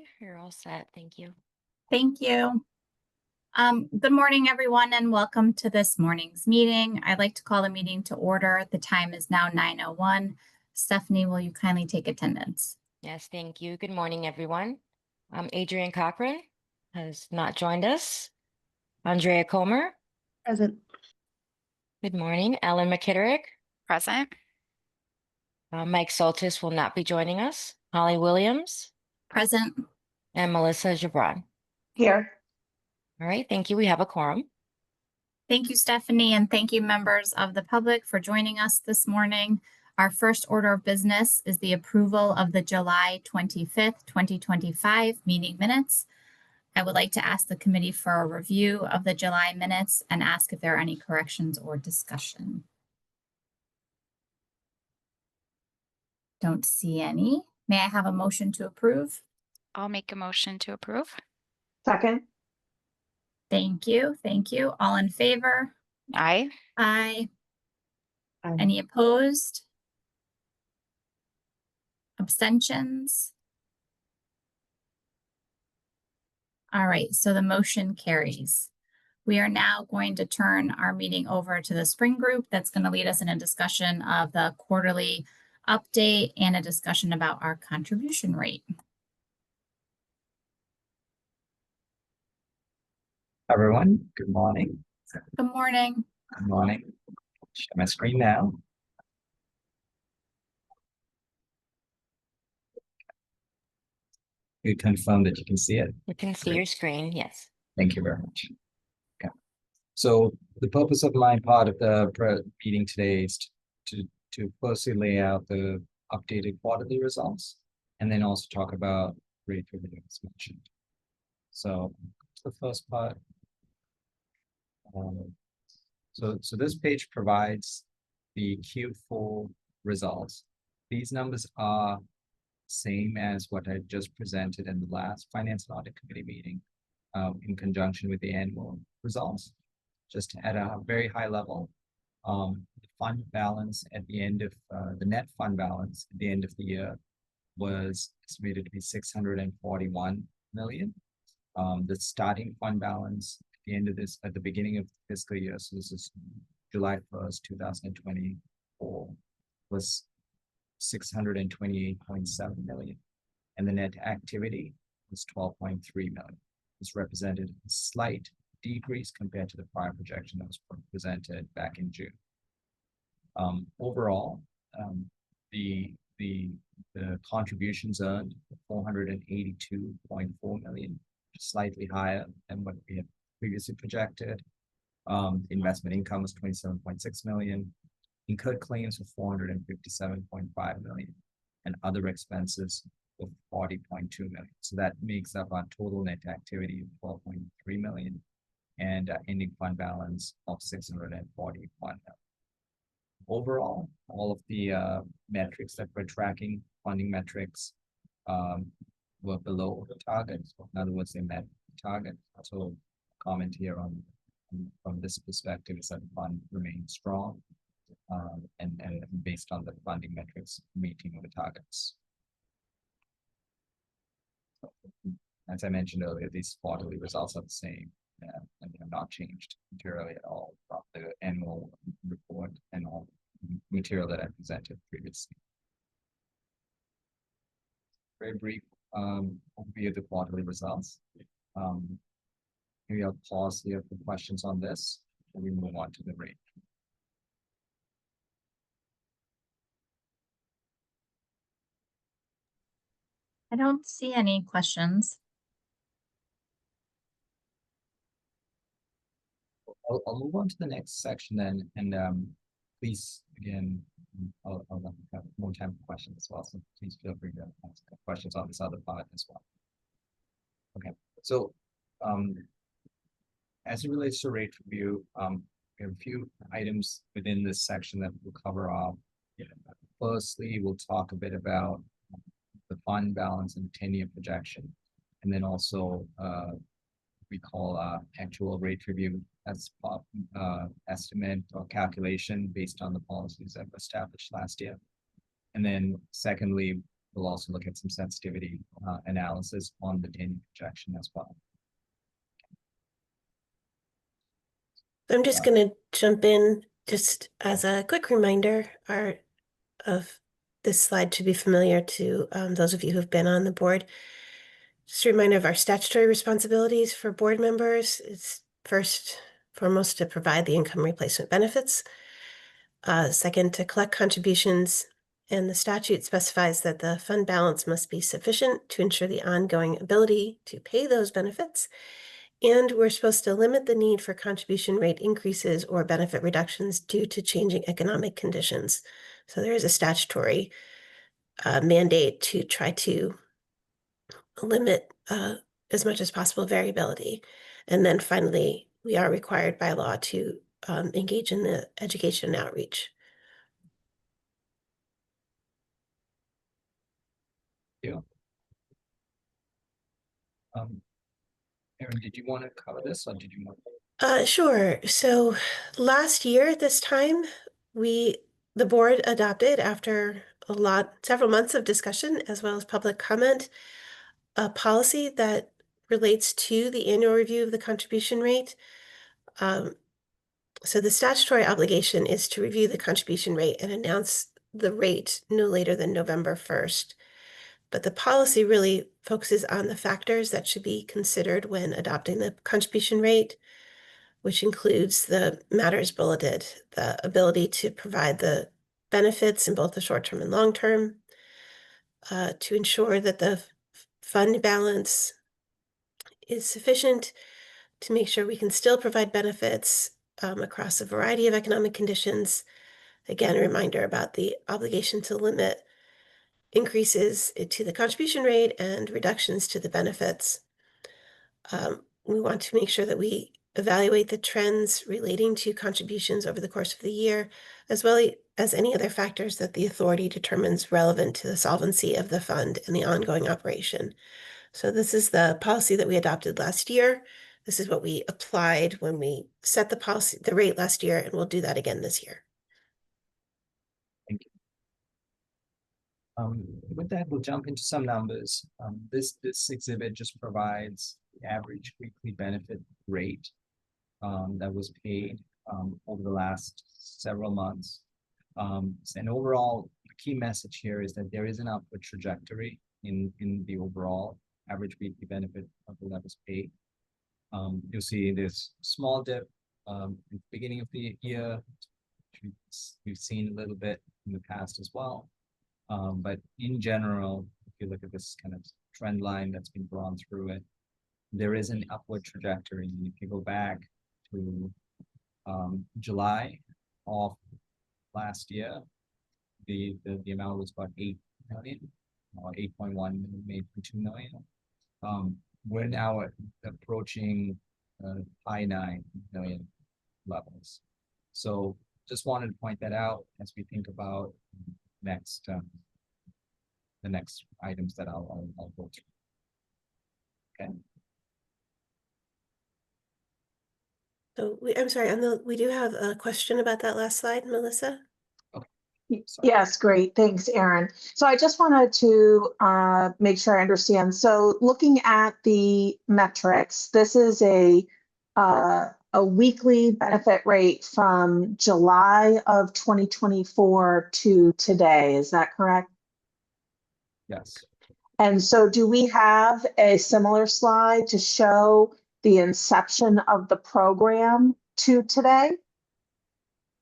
Okay, you're all set. Thank you. Thank you. Good morning, everyone, and welcome to this morning's meeting. I'd like to call the meeting to order. The time is now 9:01. Stephanie, will you kindly take attendance? Yes, thank you. Good morning, everyone. Adrian Cochran has not joined us. Andrea Comer. Present. Good morning. Ellen McKitterick. Present. Mike Soltis will not be joining us. Holly Williams Present. and Melissa Gibran. Here. All right, thank you. We have a quorum. Thank you, Stephanie, and thank you, members of the public, for joining us this morning. Our first order of business is the approval of the July 25th, 2025 meeting minutes. I would like to ask the committee for a review of the July minutes and ask if there are any corrections or discussion. Don't see any. May I have a motion to approve? I'll make a motion to approve. Second. Thank you. Thank you. All in favor? Aye. Aye. Aye. Any opposed? Abstentions? All right, so the motion carries. We are now going to turn our meeting over to the Spring Group that's going to lead us in a discussion of the quarterly update and a discussion about our contribution rate. Everyone, good morning. Good morning. Good morning. Share my screen now. You confirm that you can see it. You can see Great. your screen. Yes. Thank you very much. Okay. So the purpose of my part of the meeting today is to firstly lay out the updated quarterly results and then also talk about rate review as mentioned. So the first part. So this page provides the Q4 results. These numbers are same as what I just presented in the last Finance and Audit Committee meeting in conjunction with the annual results. Just at a very high level, the fund balance at the end of the net fund balance at the end of the year was estimated to be 641 million. The starting fund balance at the beginning of the fiscal year, so this is July 1st, 2024, was 628.7 million, and the net activity was 12.3 million. This represented a slight decrease compared to the prior projection that was presented back in June. Overall, the contributions earned 482.4 million, slightly higher than what we had previously projected. Investment income was 27.6 million. Incurred claims were 457.5 million, and other expenses were 40.2 million. So that makes up our total net activity of 12.3 million and ending fund balance of 641 million. Overall, all of the metrics that we're tracking, funding metrics, were below the target. In other words, they met the target. So comment here from this perspective is that the fund remains strong and based on the funding metrics meeting the targets. As I mentioned earlier, these quarterly results are the same and have not changed materially at all from the annual report and all material that I presented previously. Very brief overview of the quarterly results. Maybe I'll pause here for questions on this and we move on to the rate. I don't see any questions. I'll move on to the next section then, and please, again, I'll have more time for questions as well, so please feel free to ask questions on this other part as well. Okay, so as it relates to rate review, we have a few items within this section that we'll cover off. Firstly, we'll talk a bit about the fund balance and 10-year projection, and then also we call actual rate review as estimate or calculation based on the policies that were established last year. And then secondly, we'll also look at some sensitivity analysis on the 10-year projection as well. I'm just going to jump in just as a quick reminder of this slide should be familiar to those of you who've been on the board. Just a reminder of our statutory responsibilities for board members. It's first, foremost to provide the income replacement benefits. Second, to collect contributions, and the statute specifies that the fund balance must be sufficient to ensure the ongoing ability to pay those benefits. And we're supposed to limit the need for contribution rate increases or benefit reductions due to changing economic conditions. So there is a statutory mandate to try to limit as much as possible variability. And then finally, we are required by law to engage in the education and outreach. Yeah. Erin, did you want to cover this, or did you want? Sure. So last year at this time, the board adopted, after several months of discussion as well as public comment, a policy that relates to the annual review of the contribution rate. So the statutory obligation is to review the contribution rate and announce the rate no later than November 1st. But the policy really focuses on the factors that should be considered when adopting the contribution rate, which includes the matters bulleted, the ability to provide the benefits in both the short term and long term, to ensure that the fund balance is sufficient to make sure we can still provide benefits across a variety of economic conditions. Again, a reminder about the obligation to limit increases to the contribution rate and reductions to the benefits. We want to make sure that we evaluate the trends relating to contributions over the course of the year, as well as any other factors that the authority determines relevant to the solvency of the fund and the ongoing operation. So this is the policy that we adopted last year. This is what we applied when we set the rate last year, and we'll do that again this year. Thank you. With that, we'll jump into some numbers. This exhibit just provides the average weekly benefit rate that was paid over the last several months. And overall, the key message here is that there is an upward trajectory in the overall average weekly benefit that was paid. You'll see this small dip in the beginning of the year, which we've seen a little bit in the past as well. But in general, if you look at this kind of trend line that's been drawn through it, there is an upward trajectory. And if you go back to July of last year, the amount was about 8 million, or 8.1 million, 8.2 million. We're now approaching high 9 million levels. So just wanted to point that out as we think about the next items that I'll go through. Okay. So I'm sorry, we do have a question about that last slide, Melissa. Yes, great. Thanks, Erin. So I just wanted to make sure I understand. So looking at the metrics, this is a weekly benefit rate from July of 2024 to today. Is that correct? Yes. And so do we have a similar slide to show the inception of the program to today?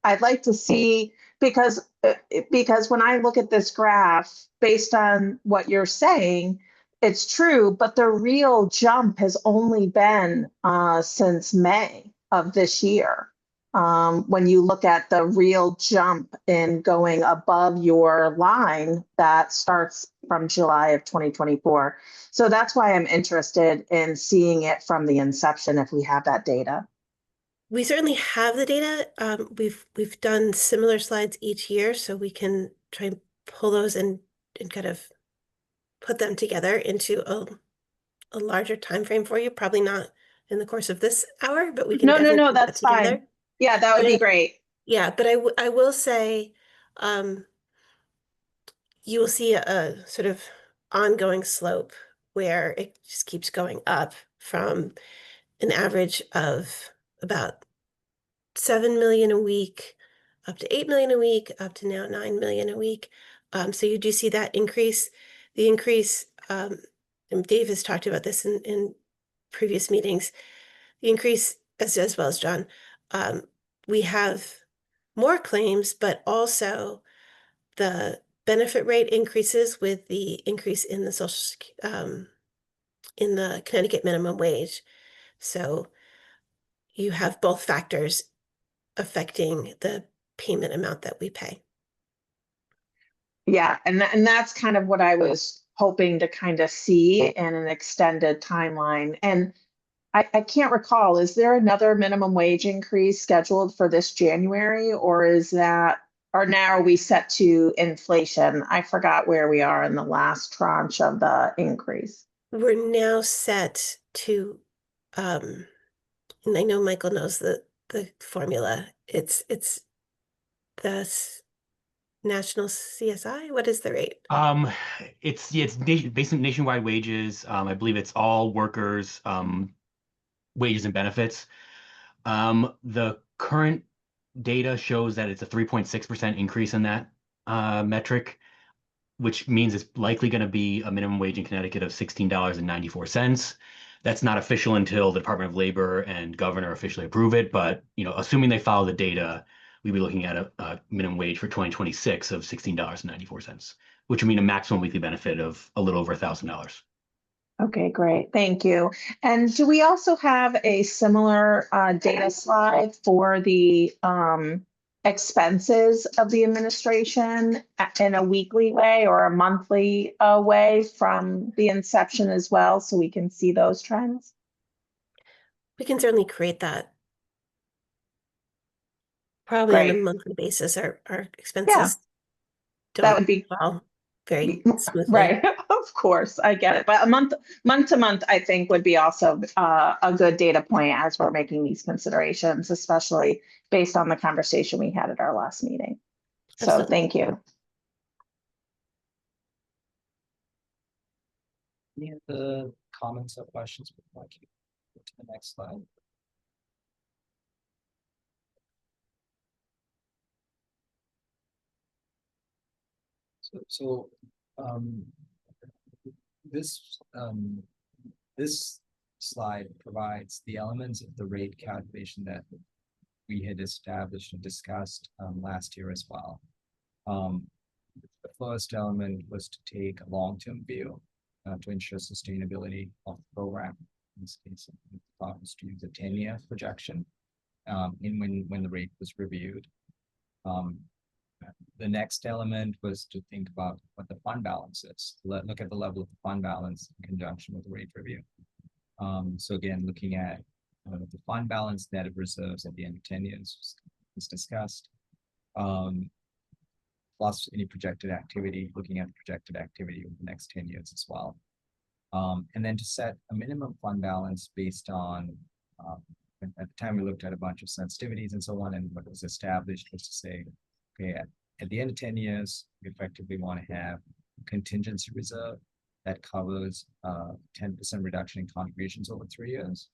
I'd like to see, because when I look at this graph, based on what you're saying, it's true, but the real jump has only been since May of this year. When you look at the real jump in going above your line that starts from July of 2024. So that's why I'm interested in seeing it from the inception if we have that data. We certainly have the data. We've done similar slides each year, so we can try and pull those and kind of put them together into a larger time frame for you. Probably not in the course of this hour, but we can definitely No, put that that's together. fine. Yeah, that would be great. Yeah, but I will say, you will see a sort of ongoing slope where it just keeps going up from an average of about 7 million a week, up to 8 million a week, up to now 9 million a week. So you do see that increase. The increase, and Dave has talked about this in previous meetings, the increase, as well as John, we have more claims, but also the benefit rate increases with the increase in the in the Connecticut minimum wage. So you have both factors affecting the payment amount that we pay. Yeah, and that's kind of what I was hoping to kind of see in an extended timeline. And I can't recall, is there another minimum wage increase scheduled for this January, or is that, or now are we set to inflation? I forgot where we are in the last tranche of the increase. We're now set to, and I know Michael knows the formula. It's the national CSI. What is the rate? It's basic nationwide wages. I believe it's all workers, wages and benefits. The current data shows that it's a 3.6% increase in that metric, which means it's likely going to be a minimum wage in Connecticut of $16.94. That's not official until the Department of Labor and governor officially approve it. But, assuming they follow the data, we'd be looking at a minimum wage for 2026 of $16.94, which would mean a maximum weekly benefit of a little over $1,000. Okay, great. Thank you. And do we also have a similar data slide for the expenses of the administration in a weekly way or a monthly way from the inception as well, so we can see those trends? We can certainly create that. Probably on a Great. monthly basis. Our Yeah, expenses that don't would be fall very smoothly. right. Of course, I get it. But a month to month, I think would be also a good data point as we're making these considerations, especially based on the conversation we had at our last meeting. So Absolutely. thank you. Any other comments or questions before I keep go to the next slide? So this slide provides the elements of the rate calculation that we had established and discussed last year as well. The first element was to take a long-term view to ensure sustainability of the program. In this case, the thought was to use a 10-year projection when the rate was reviewed. The next element was to think about what the fund balance is. Look at the level of the fund balance in conjunction with the rate review. So again, looking at the fund balance net of reserves at the end of 10 years was discussed. Plus any projected activity, looking at the projected activity over the next 10 years as well. And then to set a minimum fund balance based on, at the time we looked at a bunch of sensitivities and so on, and what was established was to say, okay, at the end of 10 years, we effectively want to have a contingency reserve that covers 10% reduction in contributions over 3 years,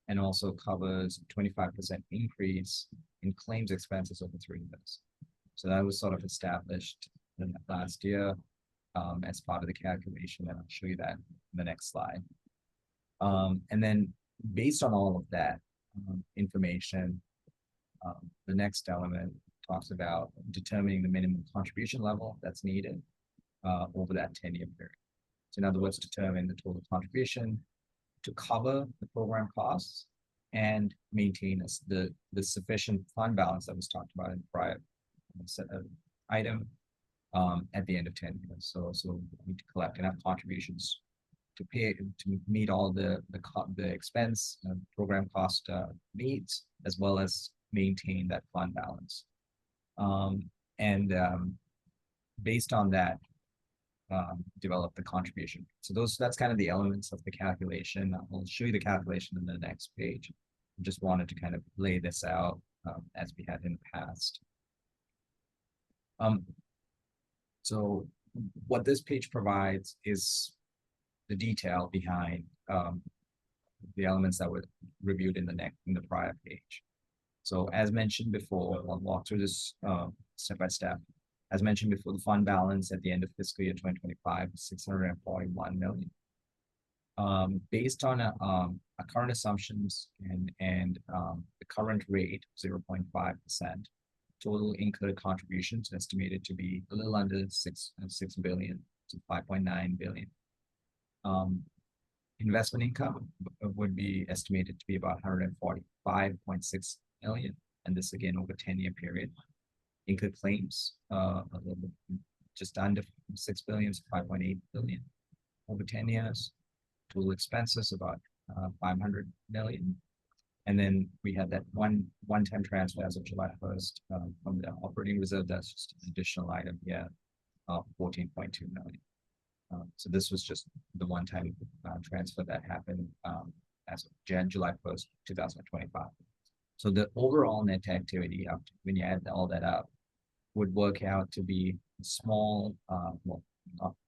and also covers 25% increase in claims expenses over 3 years. So that was sort of established in last year as part of the calculation, and I'll show you that in the next slide. And then based on all of that information, the next element talks about determining the minimum contribution level that's needed over that 10-year period. So in other words, determine the total contribution to cover the program costs and maintain the sufficient fund balance that was talked about in the prior item at the end of 10 years. So we need to collect enough contributions to pay to meet all the expense program cost needs, as well as maintain that fund balance. Based on that, develop the contribution. So that's kind of the elements of the calculation. I'll show you the calculation in the next page. I just wanted to kind of lay this out as we had in the past. So what this page provides is the detail behind the elements that were reviewed in the prior page. So as mentioned before, I'll walk through this step by step. As mentioned before, the fund balance at the end of fiscal year 2025 was 641 million. Based on our current assumptions and the current rate, 0.5%, total incurred contributions estimated to be a little under 6 billion to 5.9 billion. Investment income would be estimated to be about 145.6 million, and this again over 10-year period. Incurred claims, a little bit just under 6 billion to 5.8 billion over 10 years. Total expenses about 500 million. And then we had that one-time transfer as of July 1st from the operating reserve. That's just an additional item here of 14.2 million. So this was just the one-time transfer that happened as of July 1st, 2025. So the overall net activity, when you add all that up, would work out to be small, well,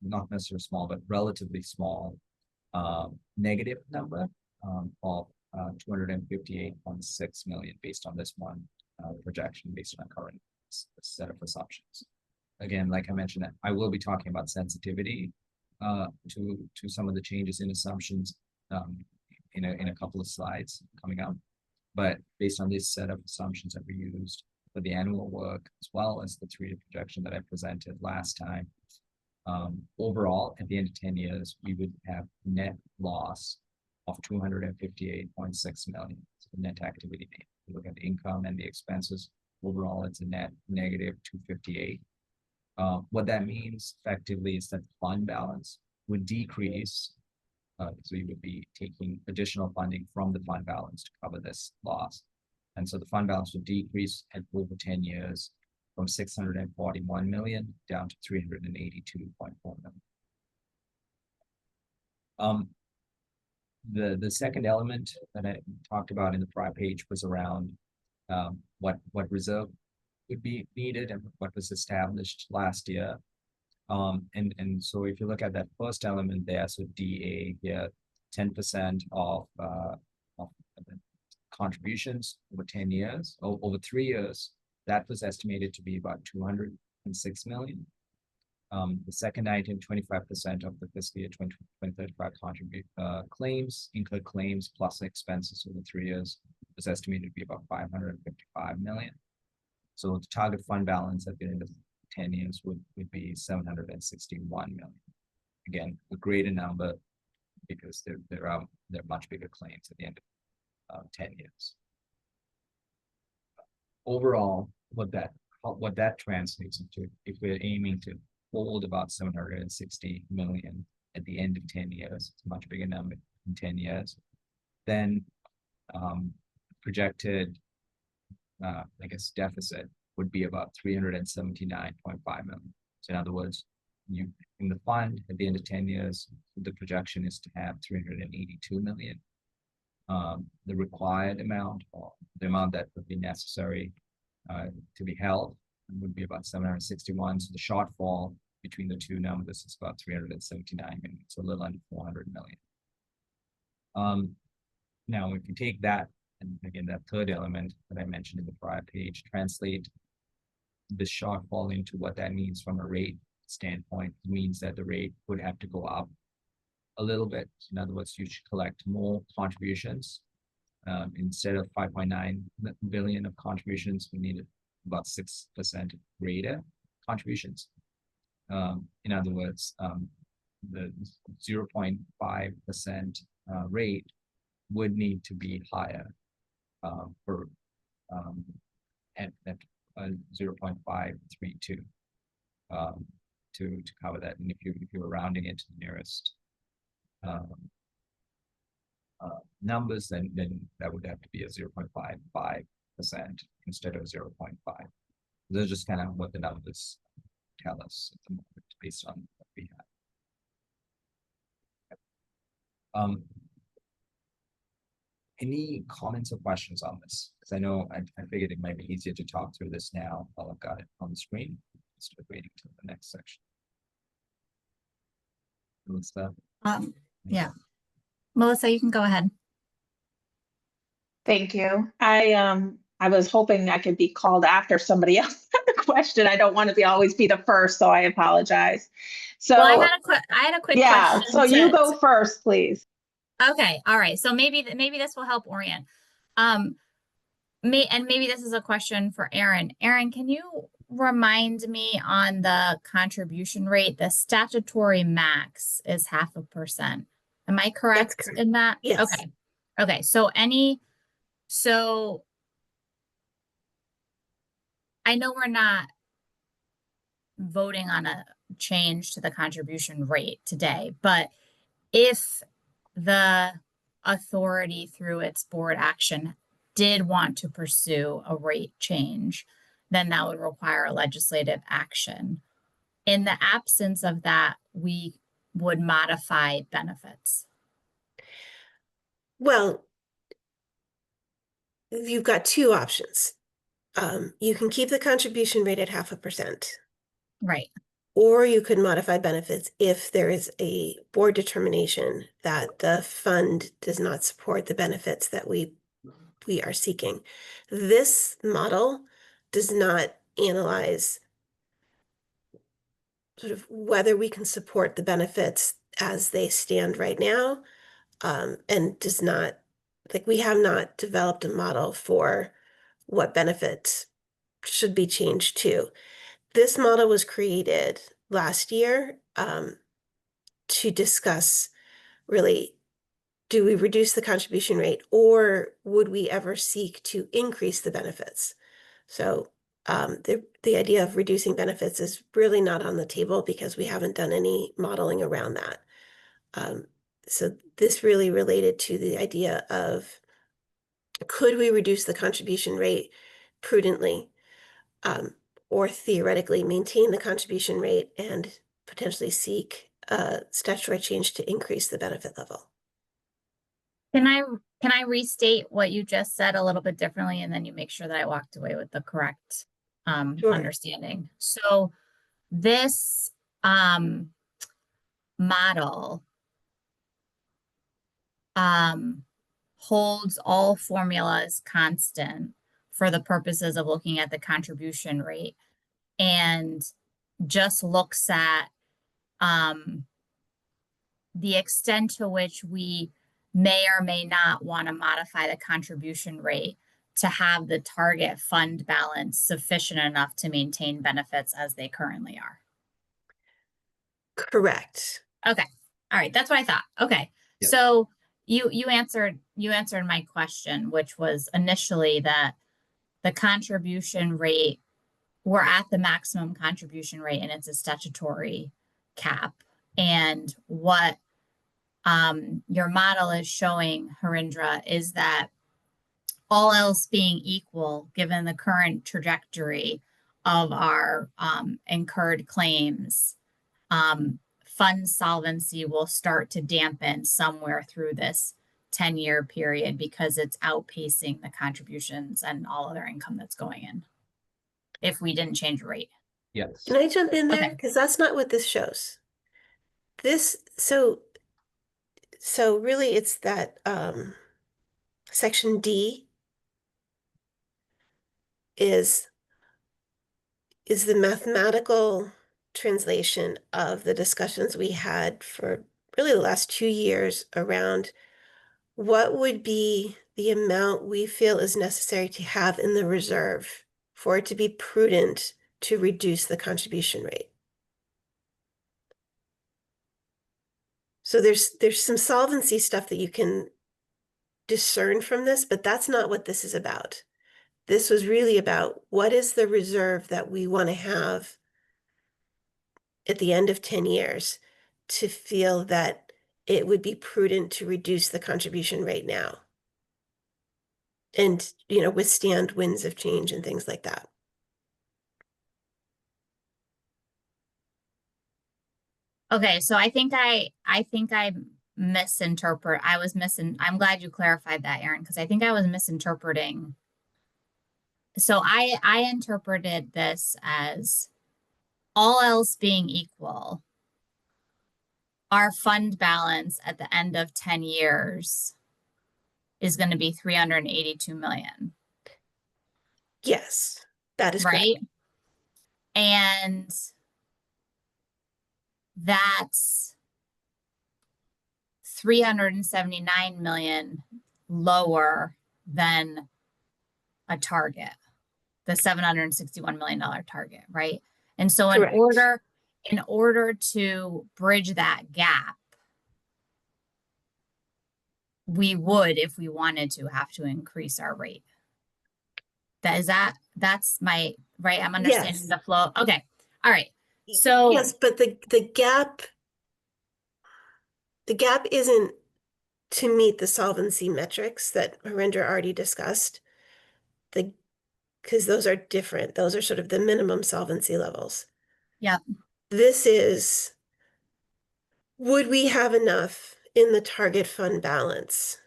not necessarily small, but relatively small negative number of 258.6 million based on this one projection based on our current set of assumptions. Again, like I mentioned, I will be talking about sensitivity to some of the changes in assumptions in a couple of slides coming up. But based on this set of assumptions that we used for the annual work, as well as the 3-year projection that I presented last time, overall, at the end of 10 years, we would have net loss of 258.6 million. So the net activity, if you look at the income and the expenses, overall, it's a net negative 258. What that means effectively is that the fund balance would decrease. So you would be taking additional funding from the fund balance to cover this loss. And so the fund balance would decrease at over 10 years from 641 million down to 382.4 million. The second element that I talked about in the prior page was around what reserve would be needed and what was established last year. And so if you look at that first element there, so DA here, 10% of contributions over 10 years, over 3 years, that was estimated to be about 206 million. The second item, 25% of the fiscal year 2035 claims, incurred claims plus expenses over 3 years, was estimated to be about 555 million. So the target fund balance at the end of 10 years would be 761 million. Again, a greater number because there are much bigger claims at the end of 10 years. Overall, what that translates into, if we're aiming to hold about 760 million at the end of 10 years, it's a much bigger number in 10 years, then projected I guess deficit would be about 379.5 million. So in other words, in the fund at the end of 10 years, the projection is to have 382 million. The required amount, or the amount that would be necessary to be held, would be about 761. So the shortfall between the two numbers is about 379 million. So a little under 400 million. Now, if you take that, and again, that third element that I mentioned in the prior page, translate the shortfall into what that means from a rate standpoint, means that the rate would have to go up a little bit. In other words, you should collect more contributions. Instead of 5.9 billion of contributions, we needed about 6% greater contributions. In other words, the 0.5% rate would need to be higher at 0.532 to cover that. And if you were rounding it to the nearest numbers, then that would have to be a 0.55% instead of 0.5. Those are just kind of what the numbers tell us at the moment based on what we have. Any comments or questions on this? Because I know I figured it might be easier to talk through this now while I've got it on the screen instead of waiting till the next section. Melissa. Yeah. Melissa, you can go ahead. Thank you. I was hoping I could be called after somebody else had a question. I don't want to always be the first, so I apologize. So Well, I had a quick yeah, question. so you go first, please. Okay. All right. So maybe this will help orient. Maybe this is a question for Aaron. Aaron, can you remind me on the contribution rate? The statutory max is 0.5%. Am I correct correct. in that? Yes. Okay. Okay. So I know we're not voting on a change to the contribution rate today, but if the authority through its board action did want to pursue a rate change, then that would require a legislative action. In the absence of that, we would modify benefits. Well, you've got two options. You can keep the contribution rate at 0.5%, Right. or you could modify benefits if there is a board determination that the fund does not support the benefits that we are seeking. This model does not analyze sort of whether we can support the benefits as they stand right now, and does not, like, we have not developed a model for what benefits should be changed to. This model was created last year to discuss, really, do we reduce the contribution rate, or would we ever seek to increase the benefits? So the idea of reducing benefits is really not on the table because we haven't done any modeling around that. So this really related to the idea of, could we reduce the contribution rate prudently, or theoretically maintain the contribution rate and potentially seek a statutory change to increase the benefit level? Can I restate what you just said a little bit differently, and then you make sure that I walked away with the correct Sure. understanding? So this model holds all formulas constant for the purposes of looking at the contribution rate, and just looks at the extent to which we may or may not want to modify the contribution rate to have the target fund balance sufficient enough to maintain benefits as they currently are. Correct. Okay. All right. That's what I thought. Okay. Yep. So you answered my question, which was initially that the contribution rate, we're at the maximum contribution rate and it's a statutory cap. And what your model is showing, Harindra, is that all else being equal, given the current trajectory of our incurred claims, fund solvency will start to dampen somewhere through this 10-year period because it's outpacing the contributions and all other income that's going in if we didn't change the rate. Yes. Can I jump in there? Okay. Because that's not what this shows. So really it's that section D is the mathematical translation of the discussions we had for really the last 2 years around what would be the amount we feel is necessary to have in the reserve for it to be prudent to reduce the contribution rate. So there's some solvency stuff that you can discern from this, but that's not what this is about. This was really about, what is the reserve that we want to have at the end of 10 years to feel that it would be prudent to reduce the contribution rate now and, withstand winds of change and things like that. Okay, so I think I misinterpret. I'm glad you clarified that, Aaron, because I think I was misinterpreting. So I interpreted this as all else being equal. our fund balance at the end of 10 years is going to be 382 million, Yes, that is correct. right? And that's 379 million lower than a target, the $761 million target, right? And so Correct. in order to bridge that gap, we would, if we wanted to, have to increase our rate. That's my, right? I'm understanding Yes. the flow. Okay. All right. So Yes, but the gap isn't to meet the solvency metrics that Harinder already discussed. Because those are different. Those are sort of the minimum solvency levels. yeah. This is, would we have enough in the target fund balance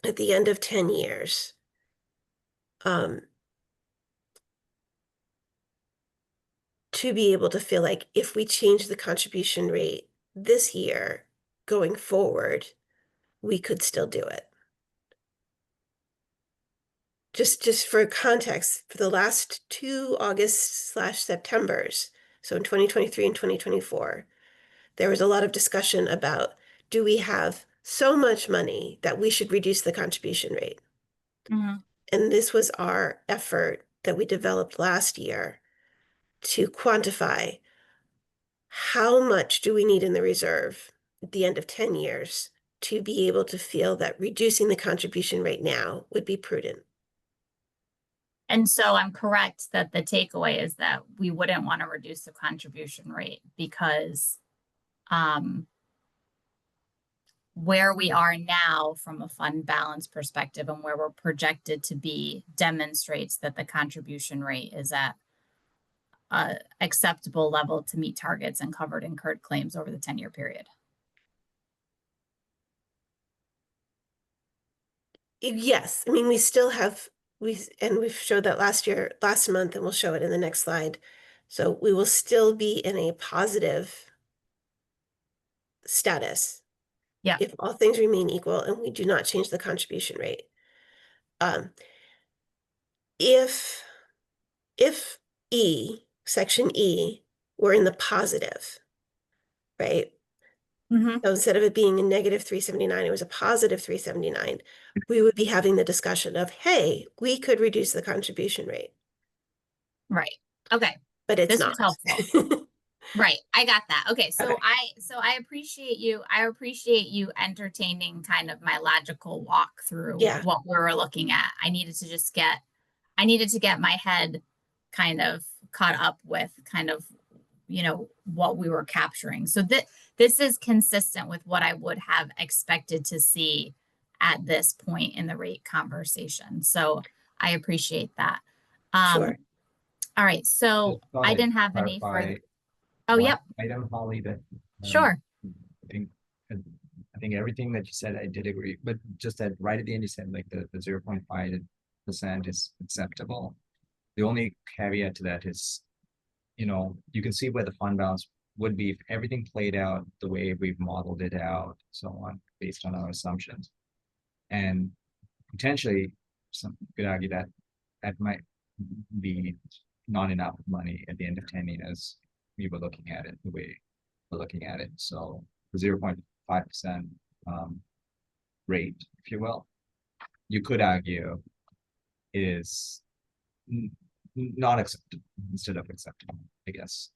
at the end of 10 years? To be able to feel like if we change the contribution rate this year going forward, we could still do it. Just for context, for the last 2 August/Septembers, so in 2023 and 2024, there was a lot of discussion about, do we have so much money that we should reduce the contribution rate? Mhm. And this was our effort that we developed last year to quantify how much do we need in the reserve at the end of 10 years to be able to feel that reducing the contribution rate now would be prudent. And so I'm correct that the takeaway is that we wouldn't want to reduce the contribution rate because where we are now from a fund balance perspective and where we're projected to be demonstrates that the contribution rate is at a acceptable level to meet targets and covered incurred claims over the 10-year period. Yes, I mean, we still have, we've showed that last month, and we'll show it in the next slide. So we will still be in a positive status. Yeah. If all things remain equal and we do not change the contribution rate. If section E, were in the positive, right? Mm-hmm. So instead of it being a negative 379, it was a positive 379. We would be having the discussion of, hey, we could reduce the contribution rate. Right. Okay. But it's This not. was helpful. Right. I got that. Okay. So Okay. I appreciate you entertaining kind of my logical walk through Yeah. what we were looking at. I needed to get my head kind of caught up with kind of, what we were capturing. So this is consistent with what I would have expected to see at this point in the rate conversation. So I appreciate that. Sure. All right. So Just thought I I'd didn't have any clarify further. Oh, one yep. Item, Holly, that. Sure. I think everything that you said, I did agree, but just that right at the end, you said like the 0.5% is acceptable. The only caveat to that is, you can see where the fund balance would be if everything played out the way we've modeled it out, so on, based on our assumptions. And potentially, some could argue that that might be not enough money at the end of 10 years. We were looking at it the way we're looking at it. So the 0.5% rate, if you will, you could argue is not acceptable instead of acceptable, I guess,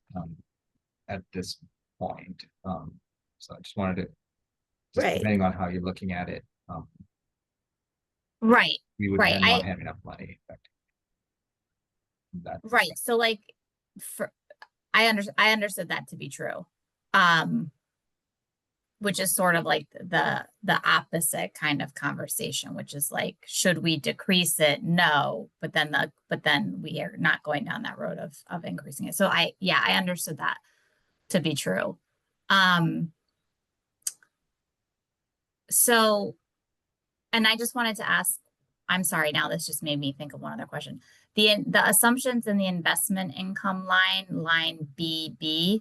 at this point. So I just wanted to, just Right. depending on how you're looking at it, Right. we would Right. then not have enough money. Right. So like I understood that to be true. Which is sort of like the opposite kind of conversation, which is like, should we decrease it? No, but then we are not going down that road of increasing it. So I understood that to be true. So, and I just wanted to ask, I'm sorry, now this just made me think of one other question. The assumptions in the investment income line BB,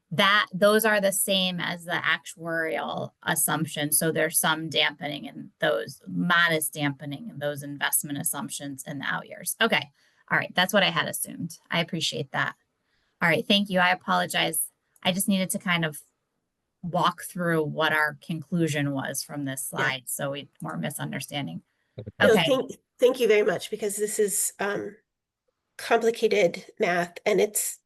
those are the same as the actuarial assumption. So there's some dampening in those, modest dampening in those investment assumptions in the out years. Okay. All right. That's what I had assumed. I appreciate that. All right. Thank you. I apologize. I just needed to kind of walk through what our conclusion was from this slide, so we weren't misunderstanding. No, Okay. thank you very much, because this is complicated math, and it's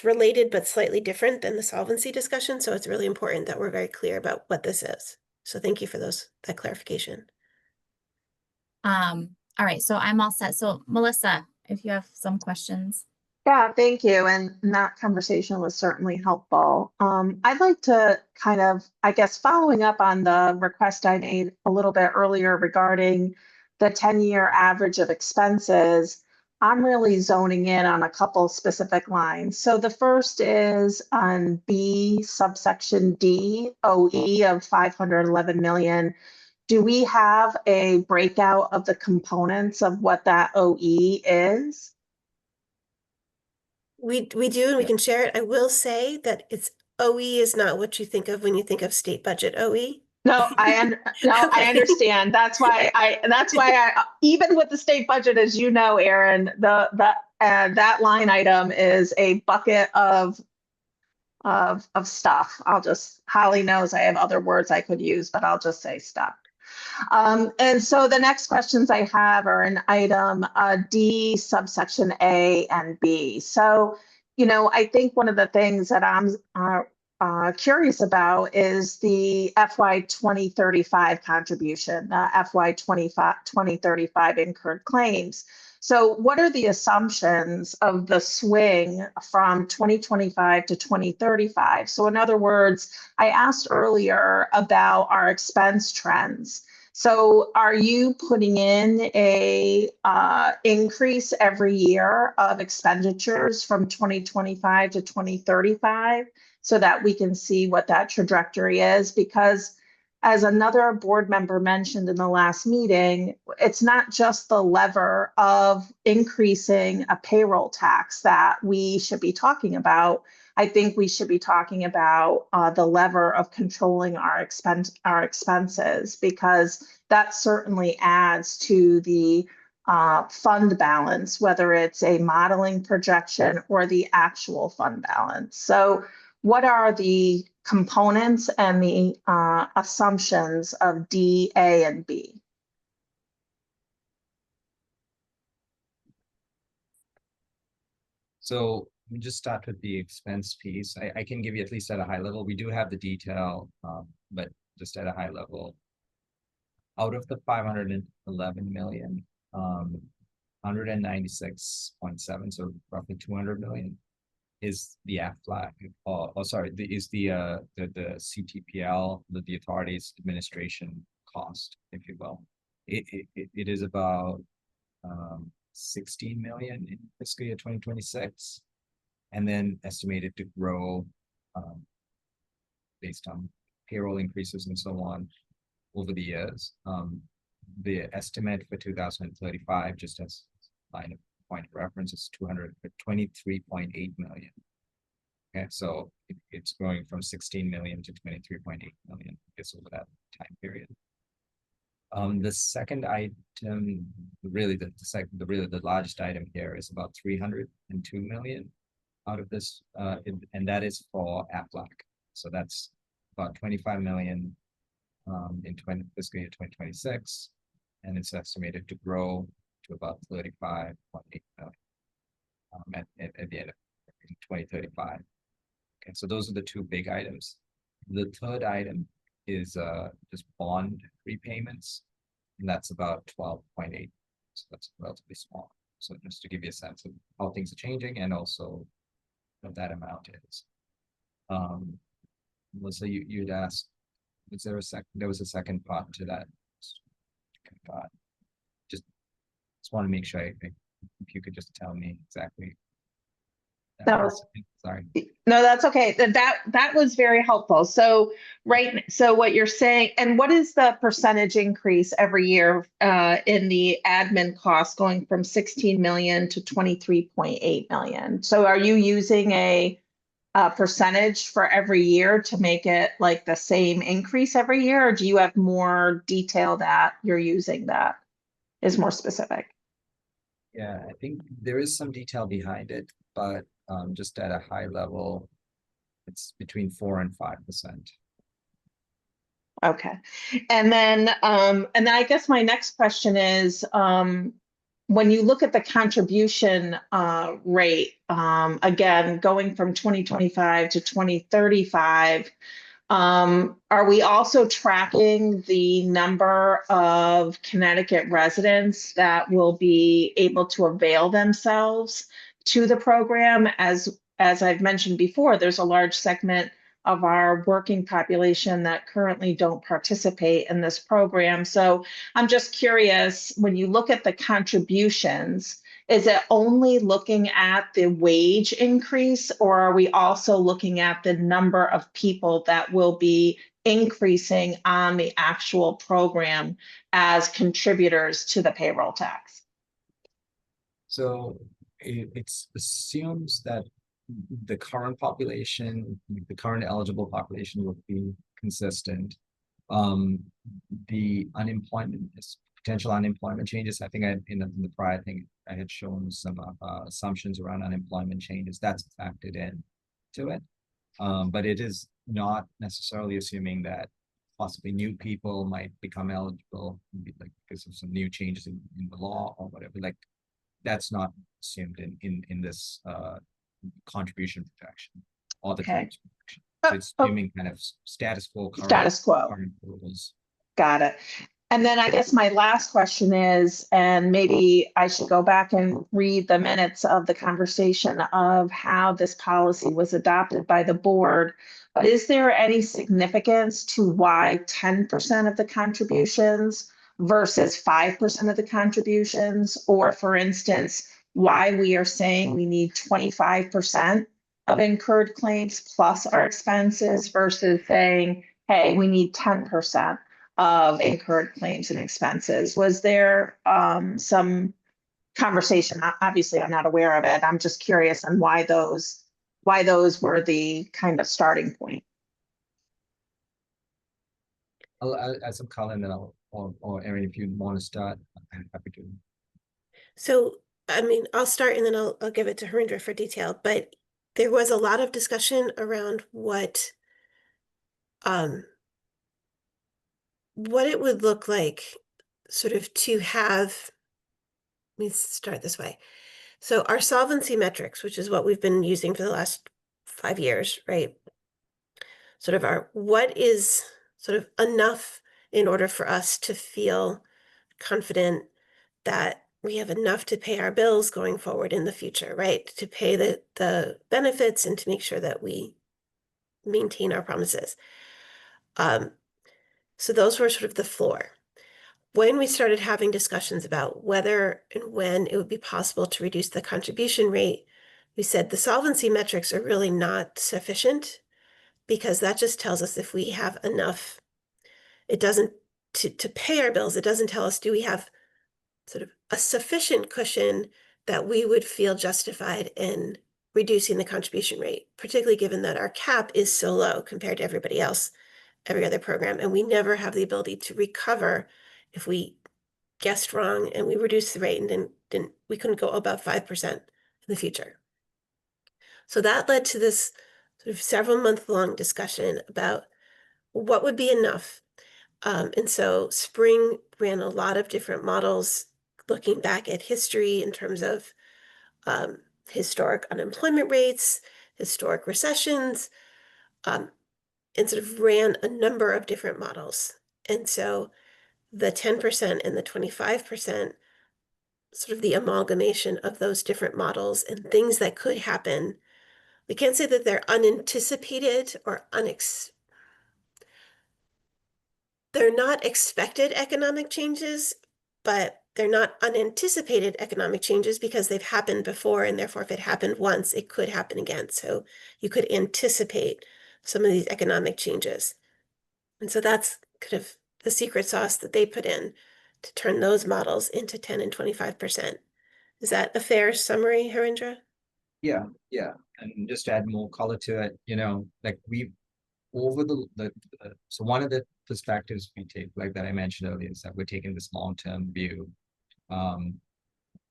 related but slightly different than the solvency discussion. So it's really important that we're very clear about what this is. So thank you for that clarification. All right. So I'm all set. So Melissa, if you have some questions. Yeah, thank you. And that conversation was certainly helpful. I'd like to kind of, I guess, following up on the request I made a little bit earlier regarding the 10-year average of expenses. I'm really zoning in on a couple specific lines. So the first is on B subsection D, OE of 511 million. Do we have a breakout of the components of what that OE is? We do, and we can share it. I will say that it's OE is not what you think of when you think of state budget OE. No, I Okay. understand. That's why I even with the state budget, as you know, Erin, that line item is a bucket of stuff. Holly knows I have other words I could use, but I'll just say stuff. And so the next questions I have are in item D subsection A and B. So, I think one of the things that I'm curious about is the FY 2035 contribution, the FY 2035 incurred claims. So what are the assumptions of the swing from 2025 to 2035? So in other words, I asked earlier about our expense trends. So are you putting in a increase every year of expenditures from 2025 to 2035 so that we can see what that trajectory is? Because as another board member mentioned in the last meeting, it's not just the lever of increasing a payroll tax that we should be talking about. I think we should be talking about the lever of controlling our expenses, because that certainly adds to the fund balance, whether it's a modeling projection or the actual fund balance. So what are the components and the assumptions of D, A, and B? So we just start with the expense piece. I can give you at least at a high level. We do have the detail, but just at a high level. Out of the 511 million, 196.7, so roughly 200 million, is the AFLAC, is the CTPL, the authority's administration cost, if you will. It is about 16 million in fiscal year 2026, and then estimated to grow based on payroll increases and so on over the years. The estimate for 2035, just as line of point of reference, is 223.8 million. Okay, so it's growing from 16 million to 23.8 million, I guess, over that time period. The second item, really the largest item here, is about 302 million out of this, and that is for AFLAC. So that's about 25 million in fiscal year 2026, and it's estimated to grow to about 35.8 million at the end of 2035. Okay, so those are the two big items. The third item is just bond repayments, and that's about 12.8. So that's relatively small. So just to give you a sense of how things are changing and also what that amount is. Melissa, you'd asked, there was a second part to that. Just want to make sure if you could just tell me exactly. Sorry. No, that's okay. That was very helpful. So what you're saying, and what is the percentage increase every year in the admin costs going from 16 million to 23.8 million? So are you using a percentage for every year to make it like the same increase every year? Or do you have more detail that you're using that is more specific? Yeah, I think there is some detail behind it, but just at a high level, it's between 4 and 5%. Okay. And then I guess my next question is, when you look at the contribution rate, again, going from 2025 to 2035, are we also tracking the number of Connecticut residents that will be able to avail themselves to the program? As I've mentioned before, there's a large segment of our working population that currently don't participate in this program. So I'm just curious, when you look at the contributions, is it only looking at the wage increase, or are we also looking at the number of people that will be increasing on the actual program as contributors to the payroll tax? So it assumes that the current population, the current eligible population will be consistent. The potential unemployment changes, I think in the prior thing, I had shown some assumptions around unemployment changes. That's factored in to it. But it is not necessarily assuming that possibly new people might become eligible, like because of some new changes in the law or whatever. Like that's not assumed in this contribution protection or the Okay. claims protection. So it's assuming kind of status quo. Status quo. Current rules. Got it. And then I guess my last question is, and maybe I should go back and read the minutes of the conversation of how this policy was adopted by the board. But is there any significance to why 10% of the contributions versus 5% of the contributions? Or for instance, why we are saying we need 25% of incurred claims plus our expenses versus saying, hey, we need 10% of incurred claims and expenses? Was there some conversation? Obviously, I'm not aware of it. I'm just curious on why those were the kind of starting point. I'll add some color and then or Erin, if you want to start, I'm happy to. So, I mean, I'll start and then I'll give it to Harindra for detail, but there was a lot of discussion around what it would look like sort of to have, let me start this way. So our solvency metrics, which is what we've been using for the last 5 years, right? Sort of what is sort of enough in order for us to feel confident that we have enough to pay our bills going forward in the future, right? To pay the benefits and to make sure that we maintain our promises. So those were sort of the floor. When we started having discussions about whether and when it would be possible to reduce the contribution rate, we said the solvency metrics are really not sufficient because that just tells us if we have enough. It doesn't to pay our bills. It doesn't tell us, do we have sort of a sufficient cushion that we would feel justified in reducing the contribution rate, particularly given that our cap is so low compared to everybody else, every other program, and we never have the ability to recover if we guessed wrong and we reduced the rate and we couldn't go above 5% in the future. So that led to this sort of several month-long discussion about what would be enough. And so Spring ran a lot of different models looking back at history in terms of historic unemployment rates, historic recessions, and sort of ran a number of different models. And so the 10% and the 25%, sort of the amalgamation of those different models and things that could happen. We can't say that they're unanticipated or they're not expected economic changes, but they're not unanticipated economic changes because they've happened before, and therefore if it happened once, it could happen again. So you could anticipate some of these economic changes. And so that's kind of the secret sauce that they put in to turn those models into 10 and 25%. Is that a fair summary, Harindra? Yeah, yeah, and just to add more color to it, like we over so one of the perspectives we take, like that I mentioned earlier, is that we're taking this long-term view, um,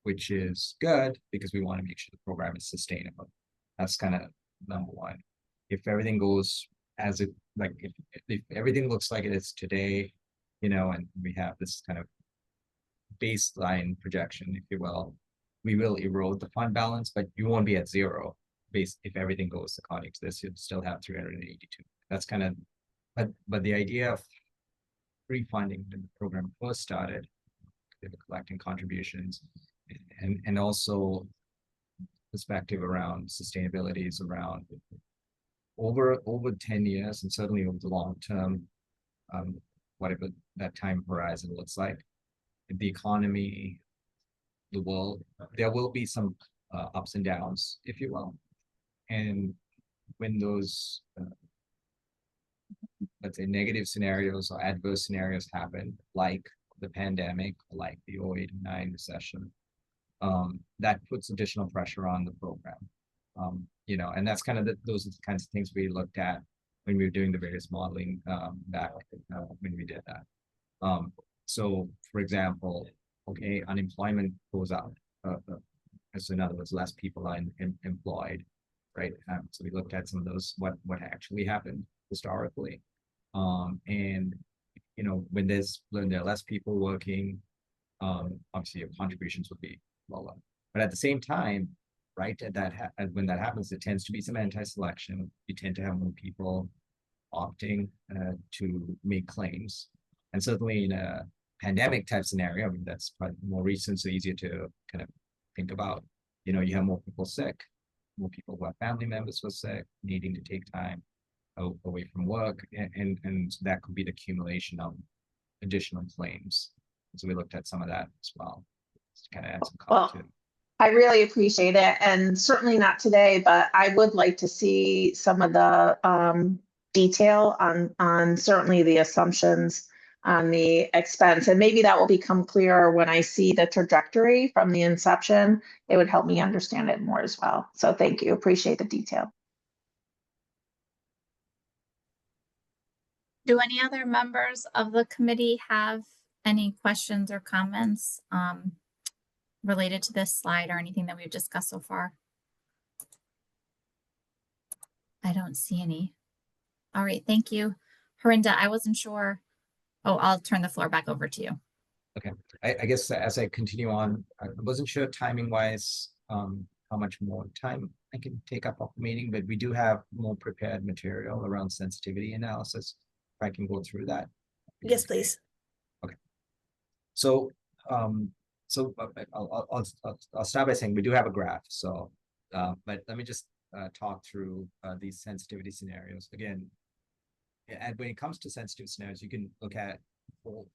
which is good because we want to make sure the program is sustainable. That's kind of number one. If everything goes as it like if everything looks like it is today, and we have this kind of baseline projection, if you will, we will erode the fund balance, but you won't be at zero. If everything goes according to this, you'd still have 382. That's kind of, but the idea of pre-funding when the program first started, they were collecting contributions, and also perspective around sustainability is around over 10 years, and certainly over the long term, whatever that time horizon looks like. The economy, the world, there will be some ups and downs, if you will. And when those, let's say, negative scenarios or adverse scenarios happen, like the pandemic, like the 2008-09 recession, that puts additional pressure on the program. And that's kind of those are the kinds of things we looked at when we were doing the various modeling back when we did that. So, for example, okay, unemployment goes up. So in other words, less people are employed, right? So we looked at some of those, what actually happened historically. And when there are less people working, obviously your contributions would be lower. But at the same time, right, when that happens, there tends to be some anti-selection. You tend to have more people opting to make claims. And certainly in a pandemic type scenario, I mean, that's probably more recent, so easier to kind of think about. You have more people sick, more people who have family members who are sick, needing to take time away from work, and that could be the accumulation of additional claims. So we looked at some of that as well, just to kind of add some color to it. I really appreciate it, and certainly not today, but I would like to see some of the detail on certainly the assumptions on the expense, and maybe that will become clearer when I see the trajectory from the inception. It would help me understand it more as well. So thank you, appreciate the detail. Do any other members of the committee have any questions or comments related to this slide or anything that we've discussed so far? I don't see any. All right, thank you. Harinda, I wasn't sure. Oh, I'll turn the floor back over to you. Okay, I guess as I continue on, I wasn't sure timing wise how much more time I can take up off the meeting, but we do have more prepared material around sensitivity analysis. If I can go through that. Yes, please. Okay. So I'll start by saying we do have a graph. So, but let me just talk through these sensitivity scenarios again. And when it comes to sensitive scenarios, you can look at a whole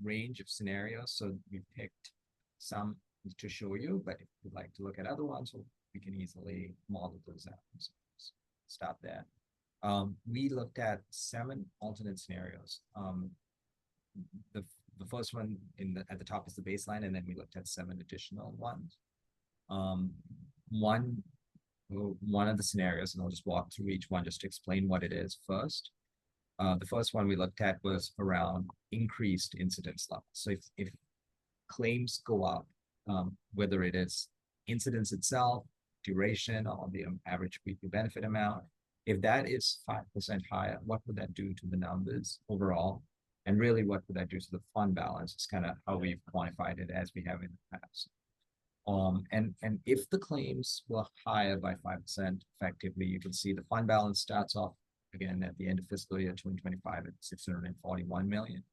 range of scenarios. So we picked some to show you, but if you'd like to look at other ones, we can easily model those out. So stop there. We looked at 7 alternate scenarios. The first one at the top is the baseline, and then we looked at 7 additional ones. One of the scenarios, and I'll just walk through each one just to explain what it is first. The first one we looked at was around increased incidence levels. So if claims go up, whether it is incidence itself, duration, or the average weekly benefit amount, if that is 5% higher, what would that do to the numbers overall? And really, what would that do to the fund balance? It's kind of how we've quantified it as we have in the past. And if the claims were higher by 5%, effectively, you can see the fund balance starts off again at the end of fiscal year 2025 at 641 million.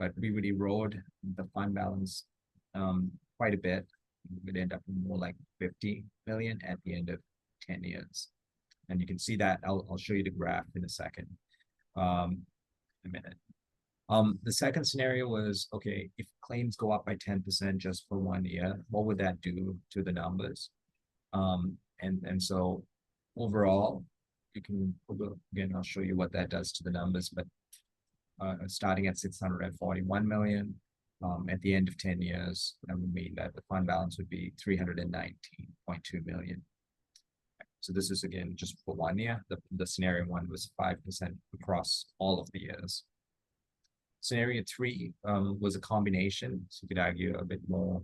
But we would erode the fund balance quite a bit. It would end up more like 50 million at the end of 10 years. And you can see that. I'll show you the graph in a second. In a minute. The second scenario was, okay, if claims go up by 10% just for 1 year, what would that do to the numbers? And so overall, you can, again, I'll show you what that does to the numbers, but starting at 641 million, at the end of 10 years, that would mean that the fund balance would be 319.2 million. So this is again just for 1 year. The scenario 1 was 5% across all of the years. Scenario 3 was a combination, so you could argue a bit more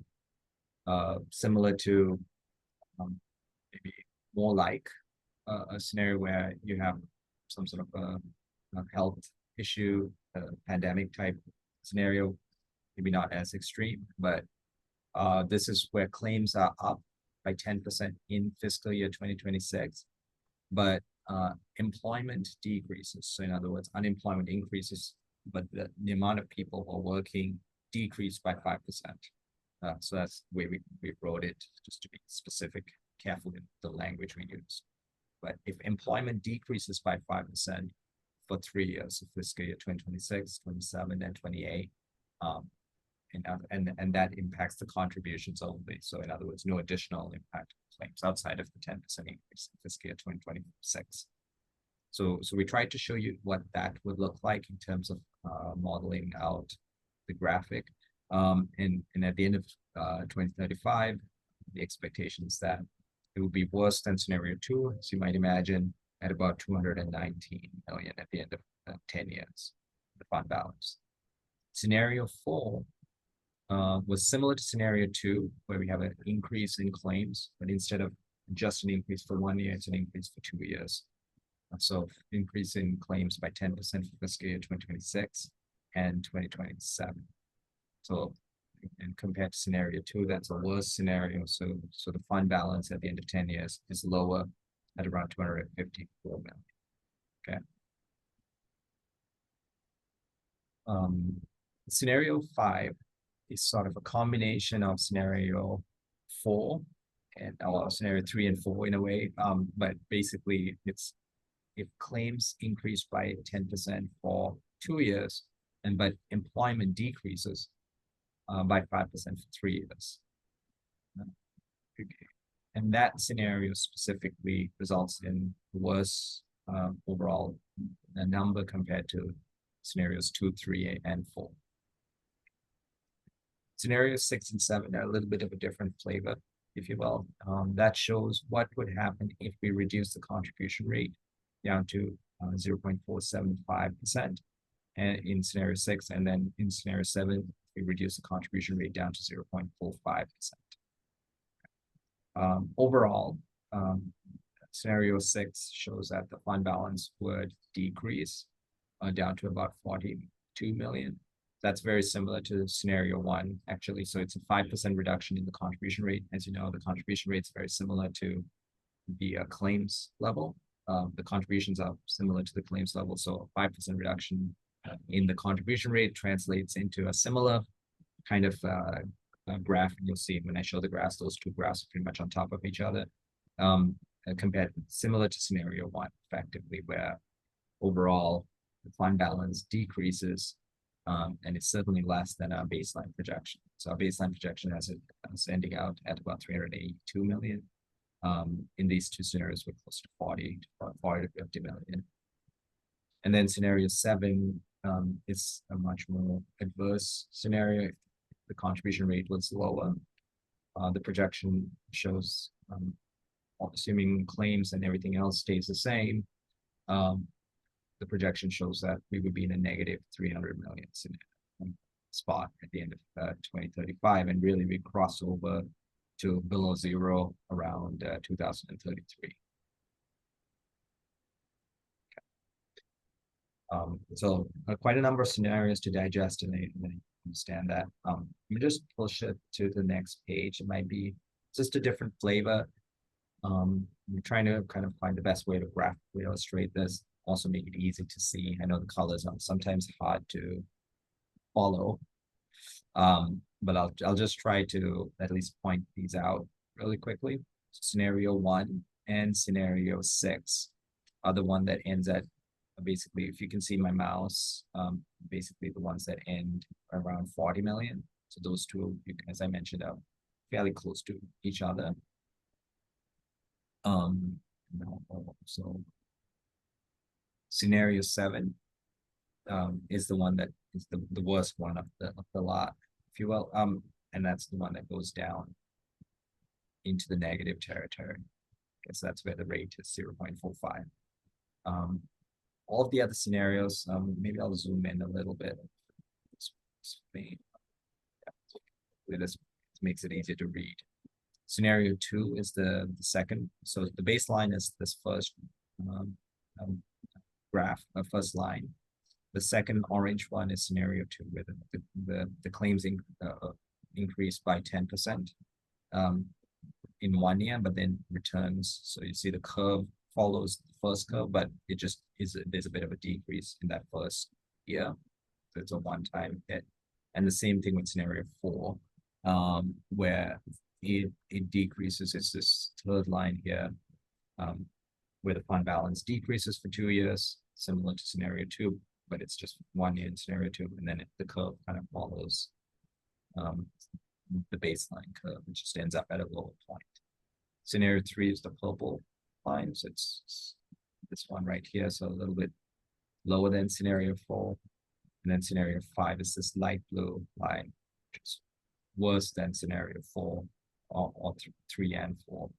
similar to maybe more like a scenario where you have some sort of a health issue, a pandemic type scenario, maybe not as extreme, but this is where claims are up by 10% in fiscal year 2026, but employment decreases. So in other words, unemployment increases, but the amount of people who are working decreased by 5%. So that's the way we wrote it, just to be specific, careful in the language we use. But if employment decreases by 5% for 3 years, so fiscal year 2026, 27, and 28, and that impacts the contributions only. So in other words, no additional impact claims outside of the 10% increase in fiscal year 2026. So we tried to show you what that would look like in terms of modeling out the graphic. And at the end of 2035, the expectation is that it will be worse than scenario 2, as you might imagine, at about 219 million at the end of 10 years, the fund balance. Scenario 4 was similar to scenario 2, where we have an increase in claims, but instead of just an increase for 1 year, it's an increase for 2 years. So increase in claims by 10% for fiscal year 2026 and 2027. So, and compared to scenario 2, that's a worse scenario. So the fund balance at the end of 10 years is lower at around 254 million. Okay. Scenario 5 is sort of a combination of scenario 4 and scenario 3 and 4 in a way. But basically, it's if claims increase by 10% for 2 years, but employment decreases by 5% for 3 years. Okay. And that scenario specifically results in worse overall number compared to scenarios 2, 3, and 4. Scenarios 6 and 7 are a little bit of a different flavor, if you will. That shows what would happen if we reduce the contribution rate down to 0.475% and in scenario 6, and then in scenario 7, we reduce the contribution rate down to 0.45%. Overall, scenario 6 shows that the fund balance would decrease down to about 42 million. That's very similar to scenario 1, actually. So it's a 5% reduction in the contribution rate. As you know, the contribution rate is very similar to the claims level. The contributions are similar to the claims level. So a 5% reduction in the contribution rate translates into a similar kind of graph. And you'll see when I show the graphs, those two graphs are pretty much on top of each other, compared similar to scenario 1, effectively, where overall the fund balance decreases, and it's certainly less than our baseline projection. So our baseline projection has it ending out at about 382 million. In these two scenarios, we're close to 40 to 50 million. And then scenario 7 is a much more adverse scenario. If the contribution rate was lower, the projection shows, assuming claims and everything else stays the same, the projection shows that we would be in a negative 300 million spot at the end of 2035, and really we cross over to below zero around 2033. So quite a number of scenarios to digest, and I understand that. Let me just push it to the next page. It might be just a different flavor. I'm trying to kind of find the best way to graphically illustrate this, also make it easy to see. I know the colors are sometimes hard to follow, but I'll just try to at least point these out really quickly. Scenario 1 and scenario 6 are the one that ends at, basically, if you can see my mouse, basically the ones that end around 40 million. So those two, as I mentioned, are fairly close to each other. So scenario 7 is the one that is the worst one of the lot, if you will. And that's the one that goes down into the negative territory. guess that's where the rate is 0.45. All of the other scenarios, maybe I'll zoom in a little bit. This makes it easier to read. Scenario 2 is the second. So the baseline is this first graph, the first line. The second orange one is scenario 2, where the claims increased by 10% in 1 year, but then returns. So you see the curve follows the first curve, but it just there's a bit of a decrease in that first year. So it's a one-time hit. And the same thing with scenario 4, where it decreases. It's this third line here, where the fund balance decreases for 2 years, similar to scenario 2, but it's just 1 year in scenario 2, and then the curve kind of follows the baseline curve, which just ends up at a lower point. Scenario 3 is the purple line, so it's this one right here, so a little bit lower than scenario 4, and then scenario 5 is this light blue line, which is worse than scenario 4 or 3 and 4.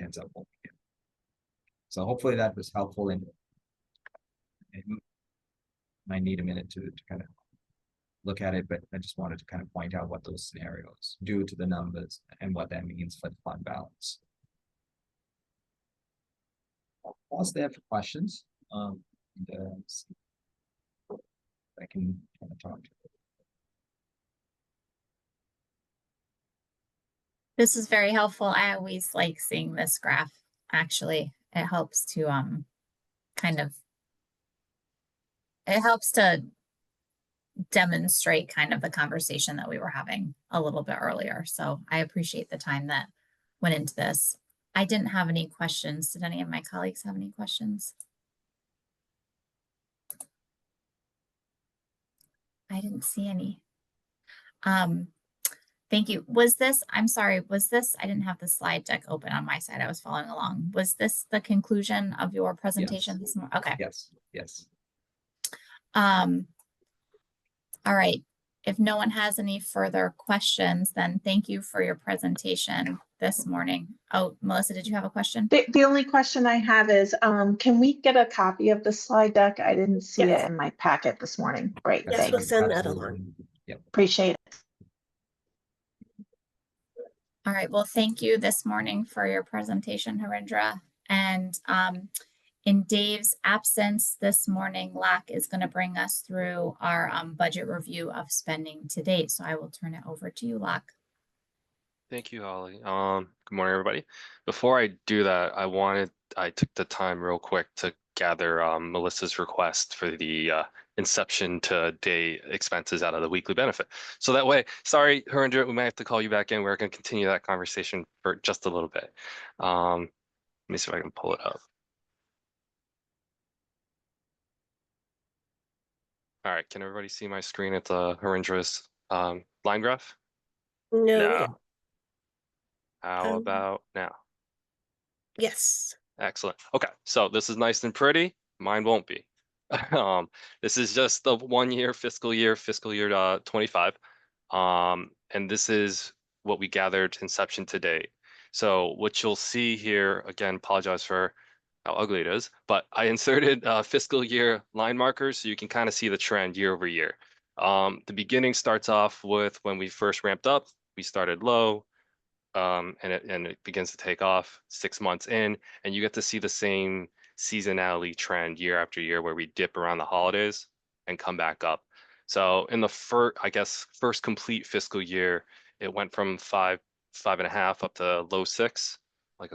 Ends up over here. So hopefully that was helpful, and might need a minute to kind of look at it, but I just wanted to kind of point out what those scenarios do to the numbers and what that means for the fund balance. I'll pause there for questions. I can kind of talk to you. This is very helpful. I always like seeing this graph. Actually, it helps to it helps to demonstrate kind of the conversation that we were having a little bit earlier. So I appreciate the time that went into this. I didn't have any questions. Did any of my colleagues have any questions? I didn't see any. Thank you. I'm sorry, I didn't have the slide deck open on my side. I was following along. Was this the conclusion of your presentation this morning? Okay. Yes. All right. If no one has any further questions, then thank you for your presentation this morning. Oh, Melissa, did you have a question? The only question I have is, can we get a copy of the slide deck? I didn't see Yes. it in my packet this morning. Great, Yes, we'll thanks. send that Absolutely. along. Yep. Appreciate it. All right. Well, thank you this morning for your presentation, Harindra. And in Dave's absence this morning, Lack is going to bring us through our budget review of spending to date. So I will turn it over to you, Lack. Thank you, Holly. Good morning, everybody. Before I do that, I took the time real quick to gather Melissa's request for the inception to date expenses out of the weekly benefit. So that way, sorry, Harindra, we might have to call you back in. We're going to continue that conversation for just a little bit. Let me see if I can pull it up. All right, can everybody see my screen at the Harindra's line graph? No, we No. don't. How about now? Yes. Excellent. Okay, so this is nice and pretty. Mine won't be. This is just the 1 year, fiscal year 25. And this is what we gathered inception to date. So what you'll see here, again, apologize for how ugly it is, but I inserted fiscal year line markers so you can kind of see the trend year over year. The beginning starts off with when we first ramped up, we started low. And it begins to take off 6 months in, and you get to see the same seasonality trend year after year where we dip around the holidays and come back up. So in the first complete fiscal year, it went from 5.5 up to low 6, like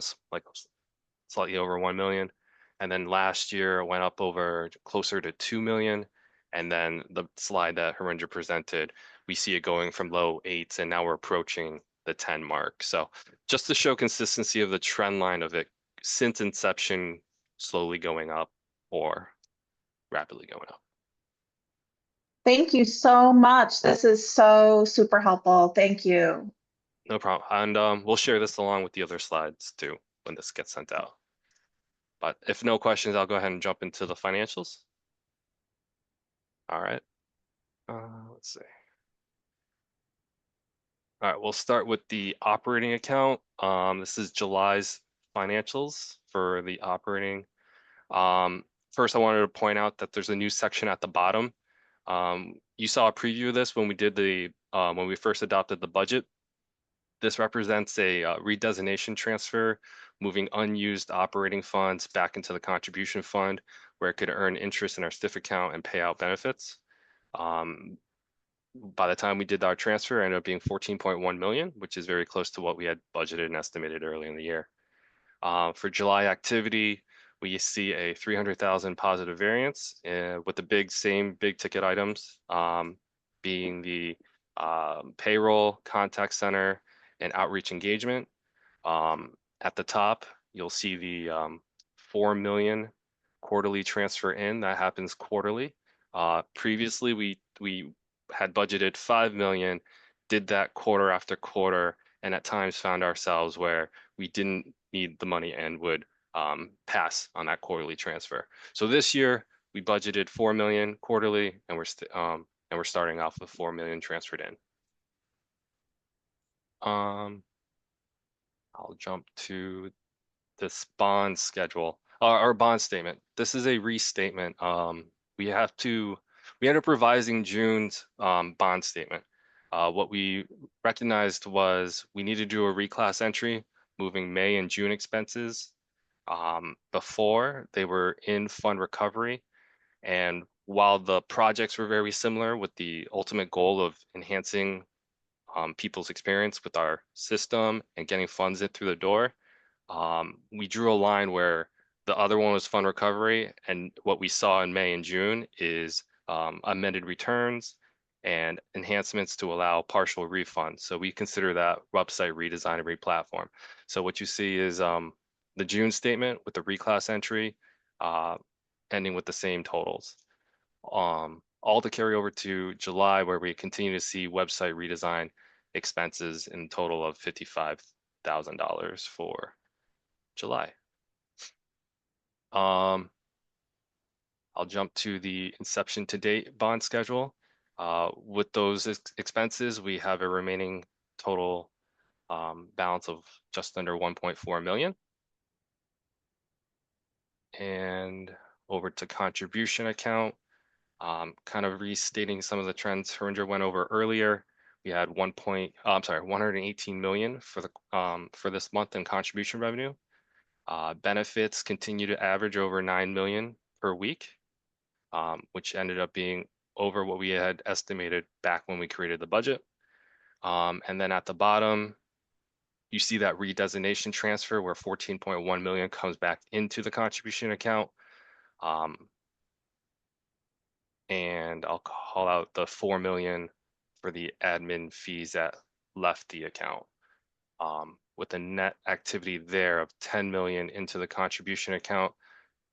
slightly over 1 million. And then last year it went up over closer to 2 million. And then the slide that Harindra presented, we see it going from low 8s, and now we're approaching the 10 mark. So just to show consistency of the trend line of it since inception, slowly going up or rapidly going up. Thank you so much. This is so super helpful. Thank you. No problem. And we'll share this along with the other slides too when this gets sent out. But if no questions, I'll go ahead and jump into the financials. All right. Let's see. All right, we'll start with the operating account. This is July's financials for the operating. First, I wanted to point out that there's a new section at the bottom. You saw a preview of this when we did when we first adopted the budget. This represents a redesignation transfer, moving unused operating funds back into the contribution fund where it could earn interest in our STIF account and pay out benefits. By the time we did our transfer, it ended up being 14.1 million, which is very close to what we had budgeted and estimated early in the year. For July activity, we see a 300,000 positive variance with the same big ticket items being the payroll, contact center, and outreach engagement. At the top, you'll see the 4 million quarterly transfer in. That happens quarterly. Previously, we had budgeted 5 million, did that quarter after quarter, and at times found ourselves where we didn't need the money and would pass on that quarterly transfer. So this year we budgeted 4 million quarterly, and we're starting off with 4 million transferred in. I'll jump to this bond schedule, our bond statement. This is a restatement. We ended up revising June's bond statement. What we recognized was we need to do a reclass entry, moving May and June expenses. Before they were in fund recovery, and while the projects were very similar with the ultimate goal of enhancing people's experience with our system and getting funds in through the door, we drew a line where the other one was fund recovery, and what we saw in May and June is amended returns and enhancements to allow partial refunds. So we consider that website redesign and replatform. So what you see is the June statement with the reclass entry ending with the same totals. All to carry over to July, where we continue to see website redesign expenses in total of $55,000 for July. I'll jump to the inception to date bond schedule. With those expenses, we have a remaining total balance of just under 1.4 million. And over to contribution account, kind of restating some of the trends Harinder went over earlier. We had 118 million for this month in contribution revenue. Benefits continue to average over 9 million per week, which ended up being over what we had estimated back when we created the budget. And then at the bottom, you see that redesignation transfer where 14.1 million comes back into the contribution account. And I'll call out the 4 million for the admin fees that left the account. With a net activity there of 10 million into the contribution account,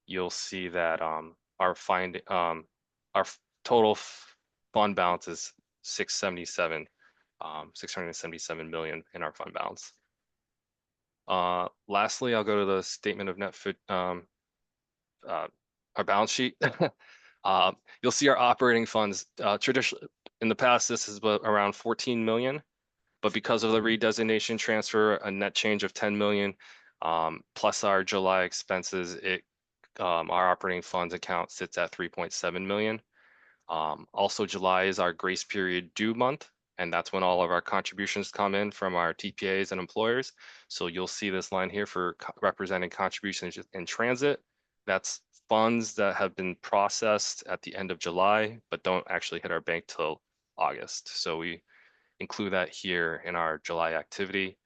you'll see that our total fund balance is 677 million in our fund balance. Lastly, I'll go to the statement of net our balance sheet. You'll see our operating funds. Traditionally, in the past, this is around 14 million, but because of the redesignation transfer, a net change of 10 million, plus our July expenses, our operating funds account sits at 3.7 million. Also, July is our grace period due month, and that's when all of our contributions come in from our TPAs and employers. So you'll see this line here for representing contributions in transit. That's funds that have been processed at the end of July, but don't actually hit our bank till August. So we include that here in our July activity.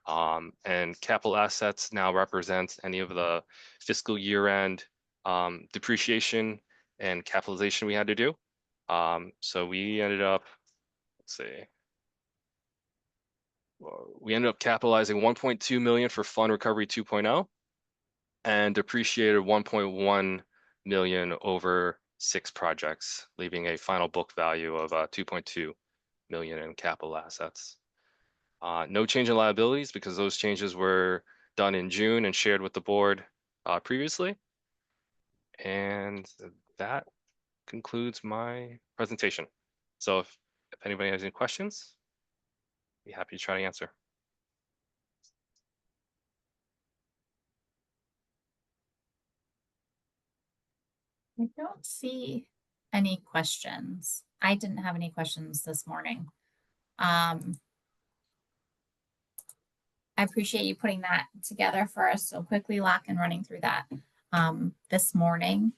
And capital assets now represents any of the fiscal year end depreciation and capitalization we had to do. So we ended up, we ended up capitalizing 1.2 million for Fund Recovery 2.0 and depreciated 1.1 million over 6 projects, leaving a final book value of 2.2 million in capital assets. No change in liabilities because those changes were done in June and shared with the board previously. And that concludes my presentation. So if anybody has any questions, be happy to try to answer. I don't see any questions. I didn't have any questions this morning. I appreciate you putting that together for us so quickly, Lock, and running through that this morning.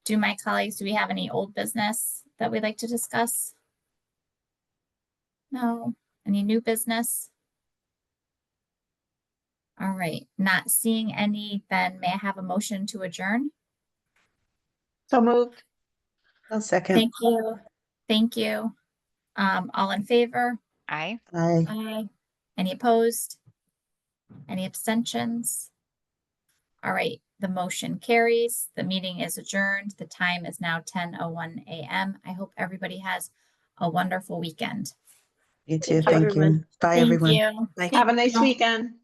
Do my colleagues, do we have any old business that we'd like to discuss? No. Any new business? All right, not seeing any, then may I have a motion to adjourn? So moved. I'll second. Thank you. Thank you. All in favor? Aye. Aye. Aye. Any opposed? Any abstentions? All right, the motion carries. The meeting is adjourned. The time is now 10:01 a.m. I hope everybody has a wonderful weekend. You too. Thank you, Thank everyone. you. Bye, Thank everyone. you. Bye. Have a nice weekend.